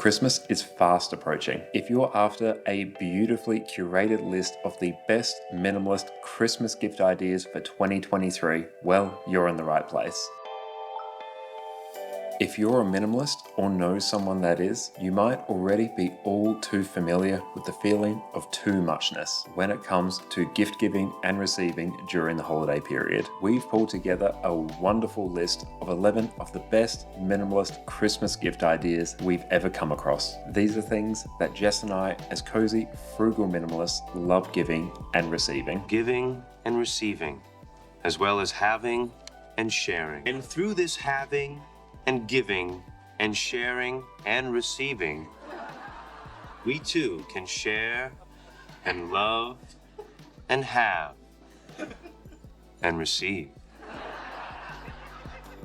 Christmas is fast approaching. If you're after a beautifully curated list of the best minimalist Christmas gift ideas for 2023, well, you're in the right place. If you're a minimalist or know someone that is, you might already be all too familiar with the feeling of too muchness when it comes to gift giving and receiving during the holiday period. We've pulled together a wonderful list of 11 of the best minimalist Christmas gift ideas we've ever come across. These are things that Jess and I, as cozy frugal minimalists, love giving and receiving. Giving and receiving, as well as having and sharing. And through this having and giving and sharing and receiving, we too can share and love and have and receive.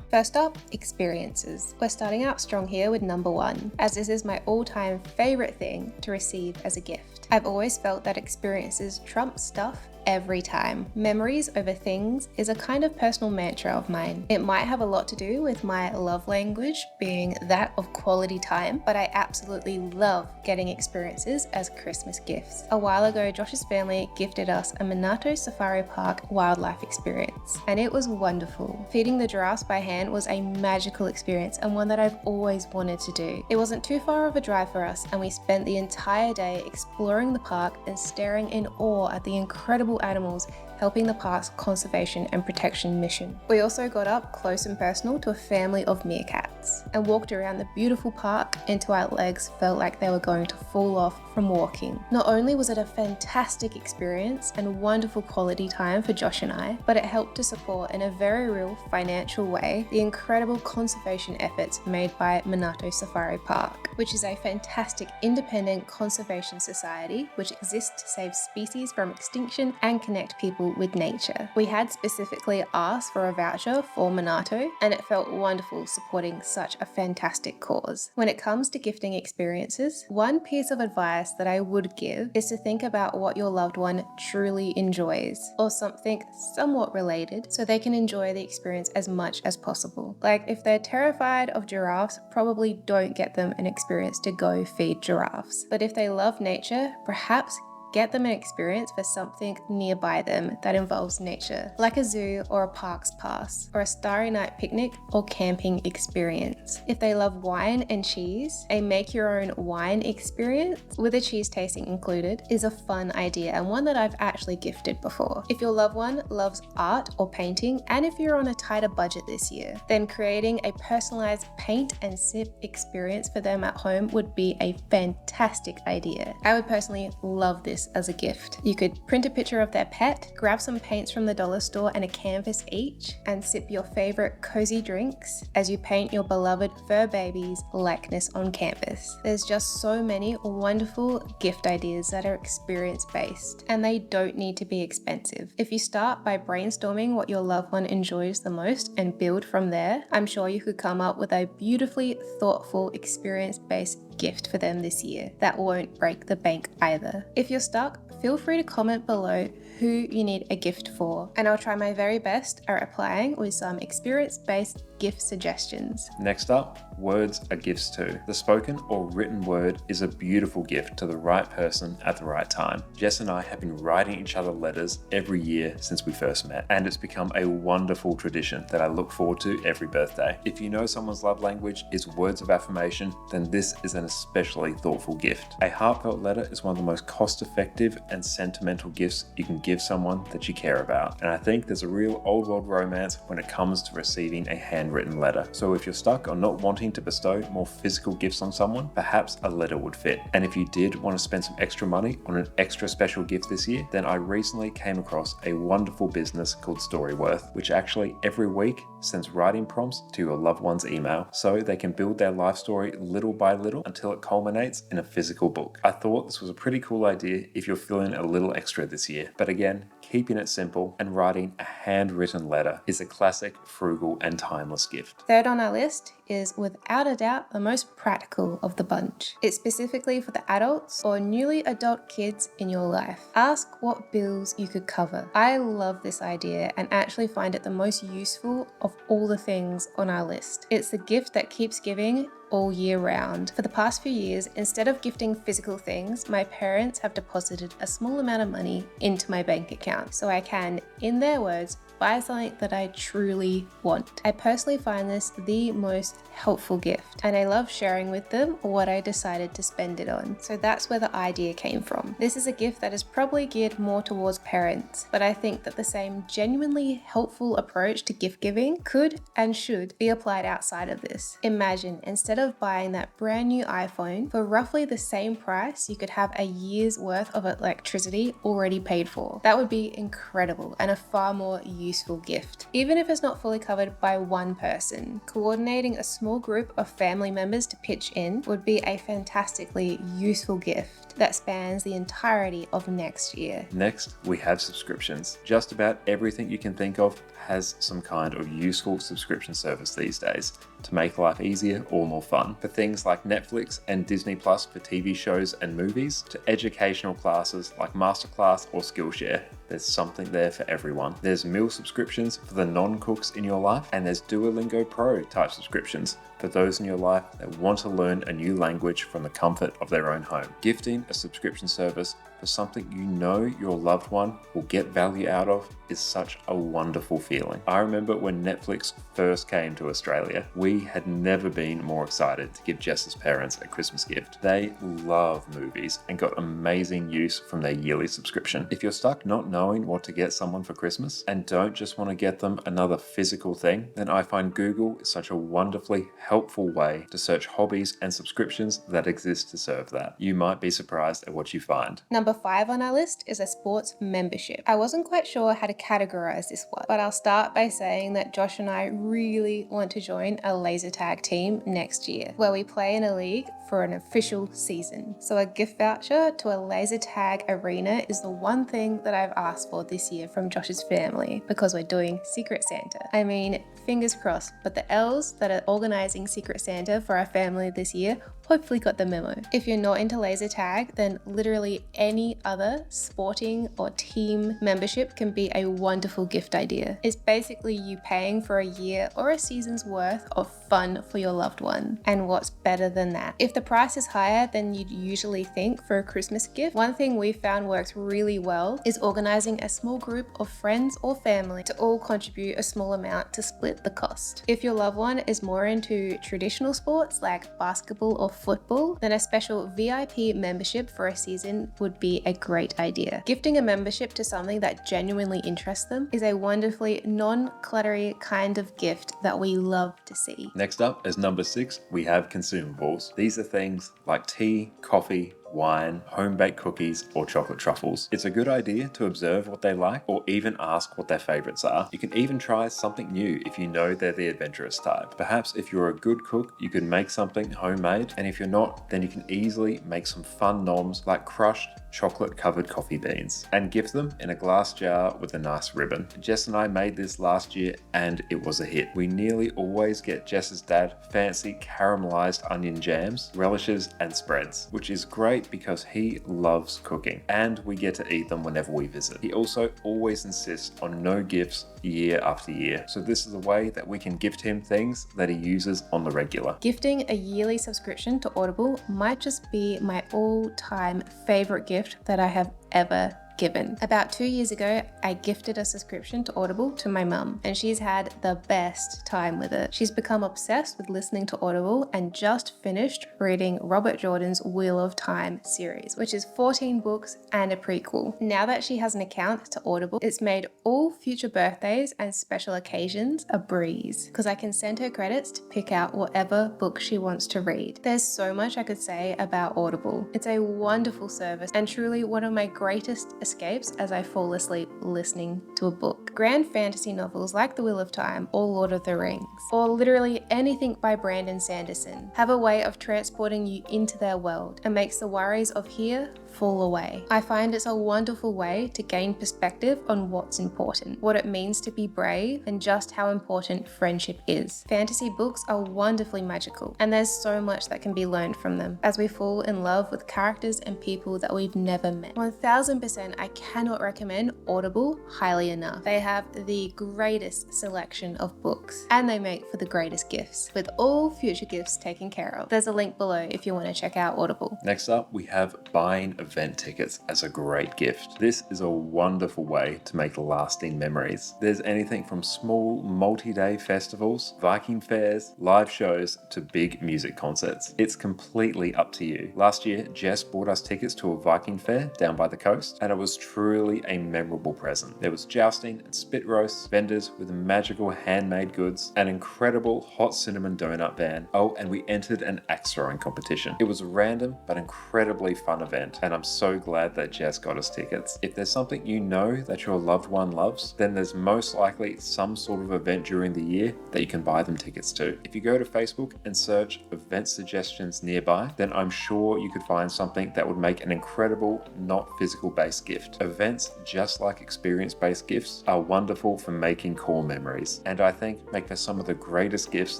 First up, experiences. We're starting out strong here with number 1, as this is my all-time favorite thing to receive as a gift. I've always felt that experiences trump stuff every time. Memories over things is a kind of personal mantra of mine. It might have a lot to do with my love language being that of quality time, but I absolutely love getting experiences as Christmas gifts. A while ago, Josh's family gifted us a Minato Safari Park wildlife experience, and it was wonderful. Feeding the giraffes by hand was a magical experience and one that I've always wanted to do. It wasn't too far of a drive for us, and we spent the entire day exploring the park and staring in awe at the incredible animals helping the park's conservation and protection mission. We also got up close and personal to a family of meerkats and walked around the beautiful park until our legs felt like they were going to fall off from walking. Not only was it a fantastic experience and wonderful quality time for Josh and I, but it helped to support in a very real financial way the incredible conservation efforts made by Minato Safari Park, which is a fantastic independent conservation society which exists to save species from extinction and connect people with nature. We had specifically asked for a voucher for Minato, and it felt wonderful supporting such a fantastic cause. When it comes to gifting experiences, one piece of advice that I would give is to think about what your loved one truly enjoys, or something somewhat related, so they can enjoy the experience as much as possible. Like if they're terrified of giraffes, probably don't get them an experience to go feed giraffes. But if they love nature, perhaps get them an experience for something nearby them that involves nature, like a zoo or a parks pass, or a starry night picnic or camping experience. If they love wine and cheese, a make your own wine experience with a cheese tasting included is a fun idea and one that I've actually gifted before. If your loved one loves art or painting, and if you're on a tighter budget this year, then creating a personalized paint and sip experience for them at home would be a fantastic idea. I would personally love this as a gift. You could print a picture of their pet, grab some paints from the dollar store and a canvas each, and sip your favorite cozy drinks as you paint your beloved fur baby's likeness on canvas. There's just so many wonderful gift ideas that are experience-based, and they don't need to be expensive. If you start by brainstorming what your loved one enjoys the most and build from there, I'm sure you could come up with a beautifully thoughtful experience-based gift for them this year that won't break the bank either. If you're stuck, feel free to comment below who you need a gift for, and I'll try my very best at replying with some experience-based gift suggestions. Next up, words are gifts too. The spoken or written word is a beautiful gift to the right person at the right time. Jess and I have been writing each other letters every year since we first met, and it's become a wonderful tradition that I look forward to every birthday. If you know someone's love language is words of affirmation, then this is an especially thoughtful gift. A heartfelt letter is one of the most cost-effective and sentimental gifts you can give someone that you care about, and I think there's a real old world romance when it comes to receiving a handwritten letter. So if you're stuck on not wanting to bestow more physical gifts on someone, perhaps a letter would fit. And if you did want to spend some extra money on an extra special gift this year, then I recently came across a wonderful business called Storyworth, which actually every week sends writing prompts to your loved one's email so they can build their life story little by little until it culminates in a physical book. I thought this was a pretty cool idea if you're feeling a little extra this year. But again, keeping it simple and writing a handwritten letter is a classic, frugal and timeless gift. Third on our list is without a doubt the most practical of the bunch. It's specifically for the adults or newly adult kids in your life. Ask what bills you could cover. I love this idea and actually find it the most useful of all the things on our list. It's the gift that keeps giving all year round. For the past few years, instead of gifting physical things, my parents have deposited a small amount of money into my bank account so I can, in their words, buy something that I truly want. I personally find this the most helpful gift, and I love sharing with them what I decided to spend it on. So that's where the idea came from. This is a gift that is probably geared more towards parents, but I think that the same genuinely helpful approach to gift giving could and should be applied outside of this. Imagine, instead of buying that brand new iPhone, for roughly the same price, you could have a year's worth of electricity already paid for. That would be incredible and a far more useful gift. Even if it's not fully covered by one person, coordinating a small group of family members to pitch in would be a fantastically useful gift that spans the entirety of next year. Next, we have subscriptions. Just about everything you can think of has some kind of useful subscription service these days to make life easier or more fun. For things like Netflix and Disney Plus for TV shows and movies, to educational classes like Masterclass or Skillshare, there's something there for everyone. There's meal subscriptions for the non-cooks in your life, and there's Duolingo Pro type subscriptions for those in your life that want to learn a new language from the comfort of their own home. Gifting a subscription service for something you know your loved one will get value out of is such a wonderful feeling. I remember when Netflix first came to Australia, we had never been more excited to give Jess's parents a Christmas gift. They love movies and got amazing use from their yearly subscription. If you're stuck not knowing what to get someone for Christmas and don't just want to get them another physical thing, then I find Google is such a wonderfully helpful way to search hobbies and subscriptions that exist to serve that. You might be surprised at what you find. Number 5 on our list is a sports membership. I wasn't quite sure how to categorize this one, but I'll start by saying that Josh and I really want to join a laser tag team next year, where we play in a league for an official season. So a gift voucher to a laser tag arena is the one thing that I've asked for this year from Josh's family, because we're doing Secret Santa. I mean, fingers crossed, but the elves that are organizing Secret Santa for our family this year hopefully got the memo. If you're not into laser tag, then literally any other sporting or team membership can be a wonderful gift idea. It's basically you paying for a year or a season's worth of fun for your loved one. And what's better than that? If the price is higher than you'd usually think for a Christmas gift, one thing we found works really well is organizing a small group of friends or family to all contribute a small amount to split the cost. If your loved one is more into traditional sports like basketball or football, then a special VIP membership for a season would be a great idea. Gifting a membership to something that genuinely interests them is a wonderfully non-cluttery kind of gift that we love to see. Next up, as number 6, we have consumables. These are things like tea, coffee, wine, home-baked cookies, or chocolate truffles. It's a good idea to observe what they like or even ask what their favorites are. You can even try something new if you know they're the adventurous type. Perhaps if you're a good cook, you can make something homemade, and if you're not, then you can easily make some fun noms like crushed chocolate-covered coffee beans and gift them in a glass jar with a nice ribbon. Jess and I made this last year and it was a hit. We nearly always get Jess's dad fancy caramelized onion jams, relishes, and spreads, which is great because he loves cooking and we get to eat them whenever we visit. He also always insists on no gifts year after year, so this is a way that we can gift him things that he uses on the regular. Gifting a yearly subscription to Audible might just be my all-time favorite gift that I have ever given. About 2 years ago, I gifted a subscription to Audible to my mum, and she's had the best time with it. She's become obsessed with listening to Audible and just finished reading Robert Jordan's Wheel of Time series, which is 14 books and a prequel. Now that she has an account to Audible, it's made all future birthdays and special occasions a breeze, because I can send her credits to pick out whatever book she wants to read. There's so much I could say about Audible. It's a wonderful service and truly one of my greatest escapes as I fall asleep listening to a book. Grand fantasy novels like The Wheel of Time or Lord of the Rings, or literally anything by Brandon Sanderson, have a way of transporting you into their world and makes the worries of here fall away. I find it's a wonderful way to gain perspective on what's important, what it means to be brave, and just how important friendship is. Fantasy books are wonderfully magical, and there's so much that can be learned from them as we fall in love with characters and people that we've never met. 1000% I cannot recommend Audible highly enough. They have the greatest selection of books, and they make for the greatest gifts, with all future gifts taken care of. There's a link below if you want to check out Audible. Next up, we have buying event tickets as a great gift. This is a wonderful way to make lasting memories. There's anything from small multi-day festivals, Viking fairs, live shows, to big music concerts. It's completely up to you. Last year, Jess bought us tickets to a Viking fair down by the coast, and it was truly a memorable present. There was jousting and spit roasts, vendors with magical handmade goods, an incredible hot cinnamon donut van. Oh, and we entered an axe throwing competition. It was a random but incredibly fun event, and I'm so glad that Jess got us tickets. If there's something you know that your loved one loves, then there's most likely some sort of event during the year that you can buy them tickets to. If you go to Facebook and search event suggestions nearby, then I'm sure you could find something that would make an incredible, not physical-based gift. Events, just like experience-based gifts, are wonderful for making core memories, and I think make for some of the greatest gifts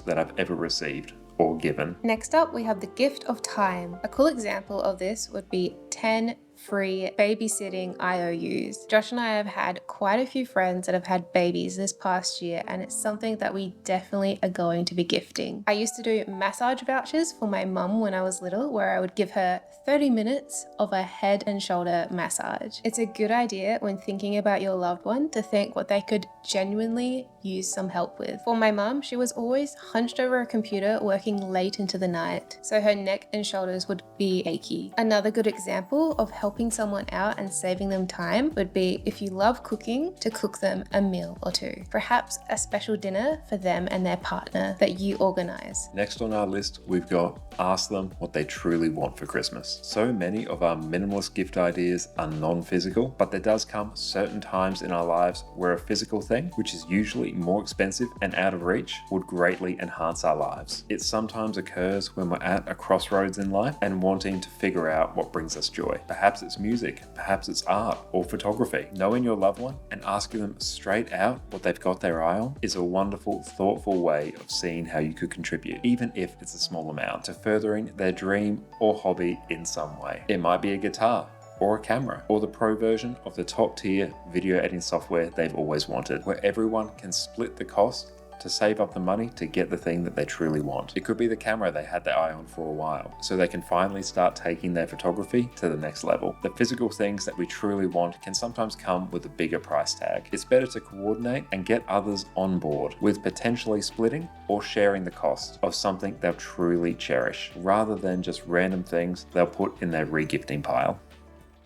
that I've ever received or given. Next up, we have the gift of time. A cool example of this would be 10 free babysitting IOUs. Josh and I have had quite a few friends that have had babies this past year, and it's something that we definitely are going to be gifting. I used to do massage vouchers for my mum when I was little, where I would give her 30 minutes of a head and shoulder massage. It's a good idea when thinking about your loved one to think what they could genuinely use some help with. For my mum, she was always hunched over a computer working late into the night, so her neck and shoulders would be achy. Another good example of helping someone out and saving them time would be, if you love cooking, to cook them a meal or two. Perhaps a special dinner for them and their partner that you organize. Next on our list, we've got ask them what they truly want for Christmas. So many of our minimalist gift ideas are non-physical, but there does come certain times in our lives where a physical thing, which is usually more expensive and out of reach, would greatly enhance our lives. It sometimes occurs when we're at a crossroads in life and wanting to figure out what brings us joy. Perhaps it's music, perhaps it's art or photography. Knowing your loved one and asking them straight out what they've got their eye on is a wonderful, thoughtful way of seeing how you could contribute, even if it's a small amount, to furthering their dream or hobby in some way. It might be a guitar, or a camera, or the pro version of the top tier video editing software they've always wanted, where everyone can split the cost to save up the money to get the thing that they truly want. It could be the camera they had their eye on for a while, so they can finally start taking their photography to the next level. The physical things that we truly want can sometimes come with a bigger price tag. It's better to coordinate and get others on board with potentially splitting or sharing the cost of something they'll truly cherish, rather than just random things they'll put in their regifting pile.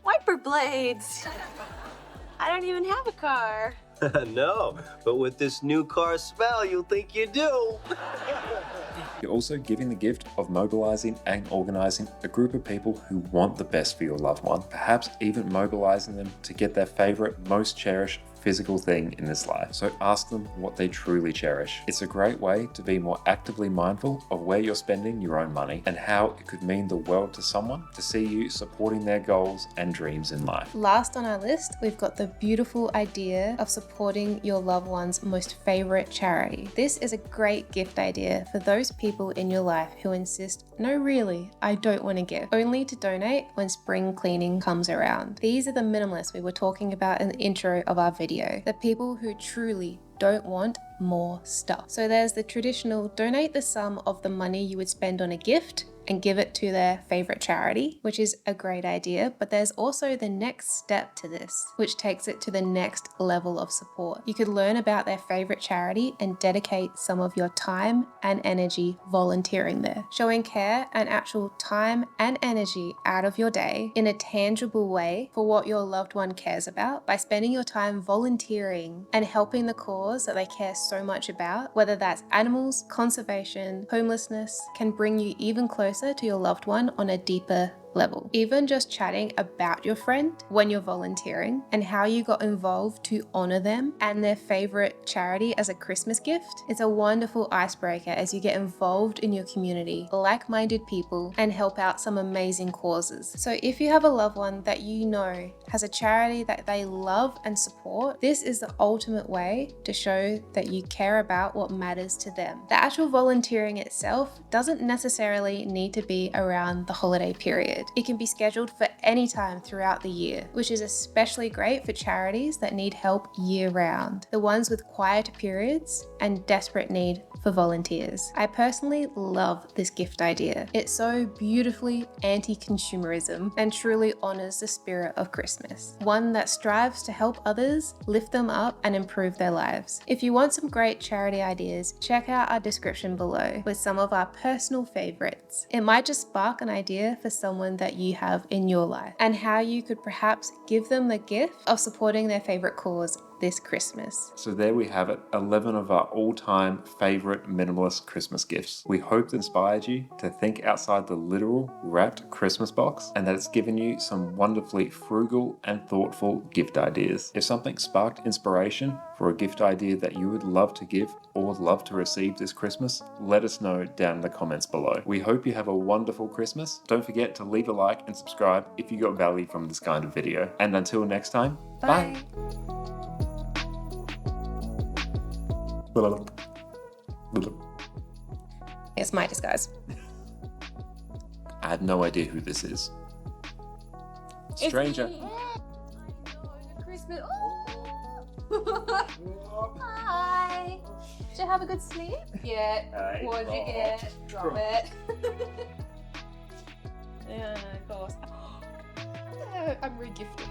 Wiper blades! I don't even have a car. No, but with this new car smell, you'll think you do. You're also giving the gift of mobilizing and organizing a group of people who want the best for your loved one, perhaps even mobilizing them to get their favorite, most cherished physical thing in this life. So ask them what they truly cherish. It's a great way to be more actively mindful of where you're spending your own money and how it could mean the world to someone to see you supporting their goals and dreams in life. Last on our list, we've got the beautiful idea of supporting your loved one's most favorite charity. This is a great gift idea for those people in your life who insist, no really, I don't want to give, only to donate when spring cleaning comes around. These are the minimalists we were talking about in the intro of our video. The people who truly don't want more stuff. So there's the traditional donate the sum of the money you would spend on a gift and give it to their favorite charity, which is a great idea, but there's also the next step to this, which takes it to the next level of support. You could learn about their favorite charity and dedicate some of your time and energy volunteering there, showing care and actual time and energy out of your day in a tangible way for what your loved one cares about by spending your time volunteering and helping the cause that they care so much about, whether that's animals, conservation, homelessness, can bring you even closer to your loved one on a deeper level. Even just chatting about your friend when you're volunteering and how you got involved to honor them and their favorite charity as a Christmas gift. It's a wonderful icebreaker as you get involved in your community, like-minded people, and help out some amazing causes. So if you have a loved one that you know has a charity that they love and support, this is the ultimate way to show that you care about what matters to them. The actual volunteering itself doesn't necessarily need to be around the holiday period. It can be scheduled for any time throughout the year, which is especially great for charities that need help year-round, the ones with quieter periods and desperate need for volunteers. I personally love this gift idea. It's so beautifully anti-consumerism and truly honors the spirit of Christmas, one that strives to help others, lift them up, and improve their lives. If you want some great charity ideas, check out our description below with some of our personal favorites. It might just spark an idea for someone that you have in your life and how you could perhaps give them the gift of supporting their favorite cause this Christmas. So there we have it, 11 of our all-time favorite minimalist Christmas gifts. We hope it inspired you to think outside the literal wrapped Christmas box and that it's given you some wonderfully frugal and thoughtful gift ideas. If something sparked inspiration for a gift idea that you would love to give or love to receive this Christmas, let us know down in the comments below. We hope you have a wonderful Christmas. Don't forget to leave a like and subscribe if you got value from this kind of video. And until next time, bye. It's my disguise. I have no idea who this is. Stranger. Christmas. Hi. Did you have a good sleep? Yeah. What did you get? Drop it. Yeah, of course. I'm re-gifted.